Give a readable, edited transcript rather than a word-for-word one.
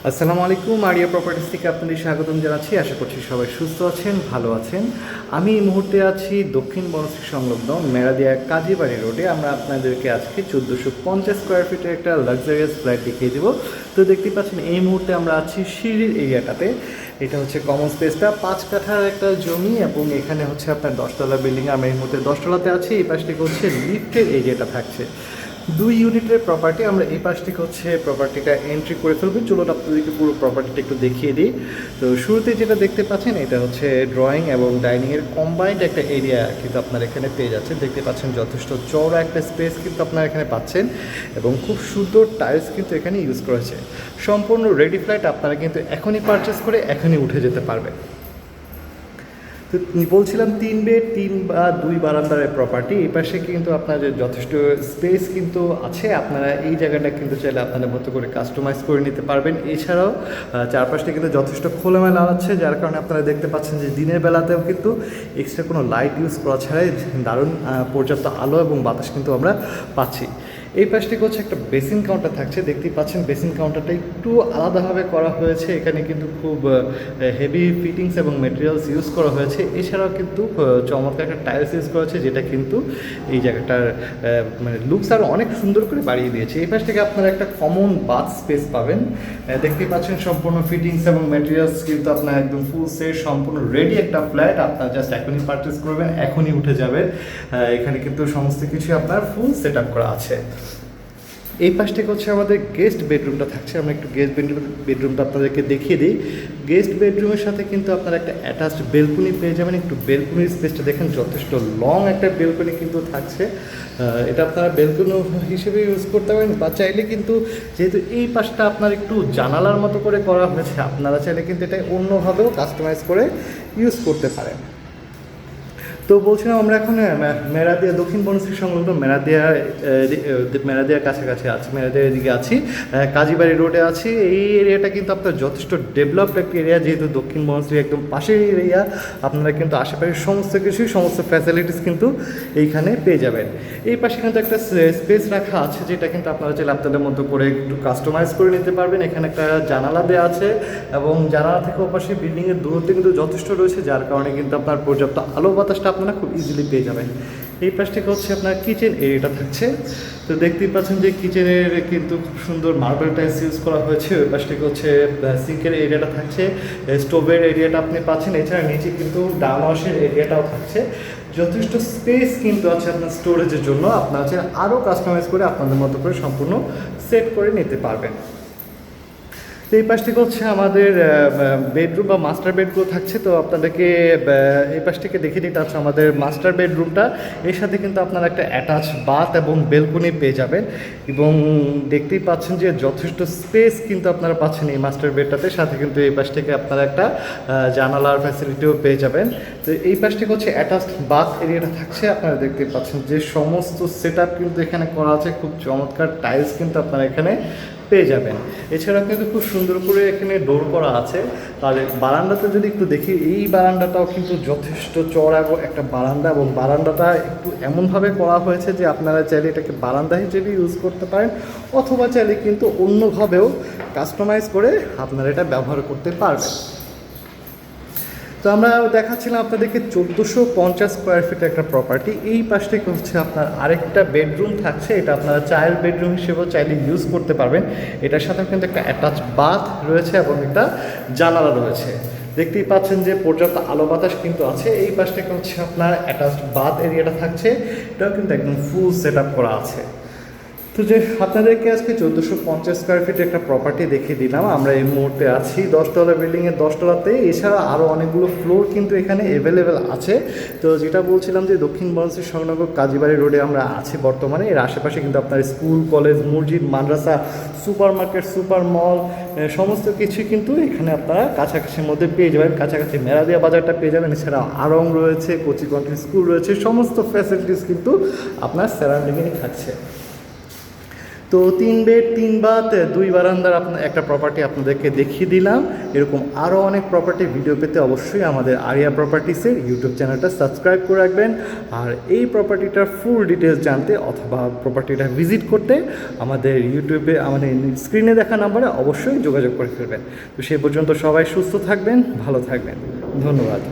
আসসালামু আলাইকুম। Area properties থেকে আপনাদের স্বাগতম জানাচ্ছি। আশা করছি সবাই সুস্থ আছেন, ভালো আছেন। আমি এই মুহূর্তে আছি দক্ষিণ বনশ্রী সংলগ্ন মেরাদিয়া কাজীবাড়ি রোডে। আমরা আপনাদেরকে আজকে 1450 স্কোয়ার ফিটের একটা লাক্সারিয়াস ফ্ল্যাট দেখিয়ে দেবো। তো দেখতে পাচ্ছেন এই মুহূর্তে আমরা আছি সিঁড়ির এরিয়াটাতে। এটা হচ্ছে কমন স্পেসটা 5 কাঠার একটা জমি এবং এখানে হচ্ছে আপনার 10তলা বিল্ডিং। আমরা এই মুহূর্তে 10তলাতে আছি। এই পাশ থেকে হচ্ছে লিফটের এরিয়াটা থাকছে। 2 ইউনিটের প্রপার্টি। আমরা এই পাশ থেকে হচ্ছে প্রপার্টিটা এন্ট্রি করে ফেলবো। চলুন আপনাদেরকে পুরো প্রপার্টিটা একটু দেখিয়ে দিই। তো শুরুতে যেটা দেখতে পাচ্ছেন এটা হচ্ছে ড্রয়িং এবং ডাইনিংয়ের কম্বাইন্ড একটা এরিয়া কিন্তু আপনার এখানে পেয়ে যাচ্ছেন। দেখতে পাচ্ছেন যথেষ্ট চওড়া একটা স্পেস কিন্তু আপনারা এখানে পাচ্ছেন এবং খুব সুন্দর টাইলস কিন্তু এখানে ইউজ করেছে। সম্পূর্ণ রেডি ফ্ল্যাট। আপনারা কিন্তু এখনই পারচেস করে এখনই উঠে যেতে পারবেন। তো বলছিলাম 3 বেড 3 বা 2 বারান্দার প্রপার্টি। এই পাশে কিন্তু আপনাদের যথেষ্ট স্পেস কিন্তু আছে। আপনারা এই জায়গাটা কিন্তু চাইলে আপনাদের মতো করে কাস্টমাইজ করে নিতে পারবেন। এছাড়াও চারপাশটা কিন্তু যথেষ্ট খোলামেলা আছে, যার কারণে আপনারা দেখতে পাচ্ছেন যে দিনের বেলাতেও কিন্তু এক্সট্রা কোনো লাইট ইউজ করা ছাড়াই দারুণ পর্যাপ্ত আলো এবং বাতাস কিন্তু আমরা পাচ্ছি। এই পাশ থেকে হচ্ছে একটা বেসিন কাউন্টার থাকছে। দেখতেই পাচ্ছেন বেসিন কাউন্টারটা একটু আলাদাভাবে করা হয়েছে। এখানে কিন্তু খুব হেভি ফিটিংস এবং মেটেরিয়ালস ইউজ করা হয়েছে। এছাড়াও কিন্তু চমৎকার একটা টাইলস ইউজ করা হয়েছে, যেটা কিন্তু এই জায়গাটার মানে লুকস আরও অনেক সুন্দর করে বাড়িয়ে দিয়েছে। এই পাশ থেকে আপনারা একটা কমন বাথ স্পেস পাবেন। দেখতেই পাচ্ছেন সম্পূর্ণ ফিটিংস এবং মেটেরিয়ালস কিন্তু আপনার একদম ফুল সেট, সম্পূর্ণ রেডি একটা ফ্ল্যাট। আপনার জাস্ট এখনই পারচেস করবেন, এখনই উঠে যাবেন। এখানে কিন্তু সমস্ত কিছু আপনার ফুল সেট আপ করা আছে। এই পাশ থেকে হচ্ছে আমাদের গেস্ট বেডরুমটা থাকছে। আমরা একটু গেস্ট বেডরুমটা আপনাদেরকে দেখিয়ে দিই। গেস্ট বেডরুমের সাথে কিন্তু আপনারা একটা অ্যাটাচড বেলকনি পেয়ে যাবেন। একটু বেলকনির স্পেসটা দেখেন, যথেষ্ট লং একটা বেলকনি কিন্তু থাকছে। এটা আপনারা বেলকনি হিসেবে ইউজ করতে পারেন, বা চাইলে কিন্তু যেহেতু এই পাশটা আপনার একটু জানালার মতো করে করা হয়েছে, আপনারা চাইলে কিন্তু এটা অন্যভাবেও কাস্টমাইজ করে ইউজ করতে পারেন। তো বলছিলাম আমরা এখন মেরাদিয়া দক্ষিণ বনশ্রী সংলগ্ন মেরাদিয়ার কাছাকাছি আছি, মেরাদিয়ার এদিকে আছি, কাজীবাড়ি রোডে আছি। এই এরিয়াটা কিন্তু আপনার যথেষ্ট ডেভেলপড একটা এরিয়া। যেহেতু দক্ষিণ বনশ্রী একদম পাশের এরিয়া, আপনারা কিন্তু আশেপাশের সমস্ত কিছুই, সমস্ত ফ্যাসিলিটিস কিন্তু এইখানে পেয়ে যাবেন। এই পাশে কিন্তু একটা স্পেস রাখা আছে, যেটা কিন্তু আপনারা চাইলে আপনাদের মতো করে একটু কাস্টমাইজ করে নিতে পারবেন। এখানে একটা জানালা দেওয়া আছে এবং জানালা থেকে ওপাশে বিল্ডিংয়ের দূরত্ব কিন্তু যথেষ্ট রয়েছে, যার কারণে কিন্তু আপনার পর্যাপ্ত আলো বাতাসটা আপনারা খুব ইজিলি পেয়ে যাবেন। এই পাশ থেকে হচ্ছে আপনার কিচেন এরিয়াটা থাকছে। তো দেখতেই পাচ্ছেন যে কিচেনের কিন্তু খুব সুন্দর মার্বেল টাইলস ইউজ করা হয়েছে। ওই পাশ থেকে হচ্ছে সিঙ্কের এরিয়াটা থাকছে, স্টোভের এরিয়াটা আপনি পাচ্ছেন। এছাড়া নিচে কিন্তু ডাউন ওয়াশের এরিয়াটাও থাকছে। যথেষ্ট স্পেস কিন্তু আছে আপনার স্টোরেজের জন্য। আপনারা হচ্ছে আরও কাস্টমাইজ করে আপনাদের মতো করে সম্পূর্ণ সেট করে নিতে পারবেন। তো এই পাশ থেকে হচ্ছে আমাদের বেডরুম বা মাস্টার বেডগুলো থাকছে। তো আপনাদেরকে এই পাশ থেকে দেখিয়ে দিতে হচ্ছে আমাদের মাস্টার বেডরুমটা। এর সাথে কিন্তু আপনারা একটা অ্যাটাচ বাথ এবং বেলকনি পেয়ে যাবেন, এবং দেখতেই পাচ্ছেন যে যথেষ্ট স্পেস কিন্তু আপনারা পাচ্ছেন এই মাস্টার বেডটাতে। সাথে কিন্তু এই পাশ থেকে আপনারা একটা জানালার ফ্যাসিলিটিও পেয়ে যাবেন। তো এই পাশ থেকে হচ্ছে অ্যাটাচ বাথ এরিয়াটা থাকছে। আপনারা দেখতেই পাচ্ছেন যে সমস্ত সেট আপ কিন্তু এখানে করা আছে। খুব চমৎকার টাইলস কিন্তু আপনারা এখানে পেয়ে যাবেন। এছাড়া কিন্তু খুব সুন্দর করে এখানে ডোর করা আছে। আর বারান্দাতে যদি একটু দেখি, এই বারান্দাটাও কিন্তু যথেষ্ট চওড়া একটা বারান্দা, এবং বারান্দাটা একটু এমনভাবে করা হয়েছে যে আপনারা চাইলে এটাকে বারান্দা হিসেবে ইউজ করতে পারেন, অথবা চাইলে কিন্তু অন্যভাবেও কাস্টমাইজ করে আপনারা এটা ব্যবহার করতে পারবেন। তো আমরা দেখাচ্ছিলাম আপনাদেরকে 1450 স্কোয়ার ফিট একটা প্রপার্টি। এই পাশ থেকে হচ্ছে আপনার আরেকটা বেডরুম থাকছে। এটা আপনারা চাইল্ড বেডরুম হিসেবেও চাইলে ইউজ করতে পারবেন। এটার সাথে কিন্তু একটা অ্যাটাচ বাথ রয়েছে এবং একটা জানালা রয়েছে। দেখতেই পাচ্ছেন যে পর্যাপ্ত আলো বাতাস কিন্তু আছে। এই পাশ থেকে হচ্ছে আপনার অ্যাটাচ বাথ এরিয়াটা থাকছে। এটাও কিন্তু একদম ফুল সেট আপ করা আছে। তো যে আপনাদেরকে আজকে 1450 স্কোয়ার ফিট একটা প্রপার্টি দেখিয়ে দিলাম। আমরা এই মুহূর্তে আছি 10তলা বিল্ডিংয়ের 10তলাতে। এছাড়া আরও অনেকগুলো ফ্লোর কিন্তু এখানে অ্যাভেলেবেল আছে। তো যেটা বলছিলাম যে দক্ষিণ বনশ্রী সংলগ্ন কাজীবাড়ি রোডে আমরা আছি বর্তমানে। এর আশেপাশে কিন্তু আপনার স্কুল, কলেজ, মসজিদ, মাদ্রাসা, সুপার মার্কেট, সুপার মল, সমস্ত কিছুই কিন্তু এখানে আপনারা কাছাকাছির মধ্যে পেয়ে যাবেন। কাছাকাছি মেরাদিয়া বাজারটা পেয়ে যাবেন। এছাড়া আড়ং রয়েছে, কচিকন্ট্রি স্কুল রয়েছে, সমস্ত ফ্যাসিলিটিস কিন্তু আপনার সারাউন্ডিংয়ে থাকছে। তো 3 বেড 3 বাথ 2 বারান্দার আপনার একটা প্রপার্টি আপনাদেরকে দেখিয়ে দিলাম। এরকম আরও অনেক প্রপার্টি ভিডিও পেতে অবশ্যই আমাদের আরিয়া প্রপার্টিসের ইউটিউব চ্যানেলটা সাবস্ক্রাইব করে রাখবেন। আর এই প্রপার্টিটার ফুল ডিটেলস জানতে অথবা প্রপার্টিটা ভিজিট করতে আমাদের ইউটিউবে আমাদের স্ক্রিনে দেখা নাম্বারে অবশ্যই যোগাযোগ করে ফেলবেন। তো সে পর্যন্ত সবাই সুস্থ থাকবেন, ভালো থাকবেন, ধন্যবাদ।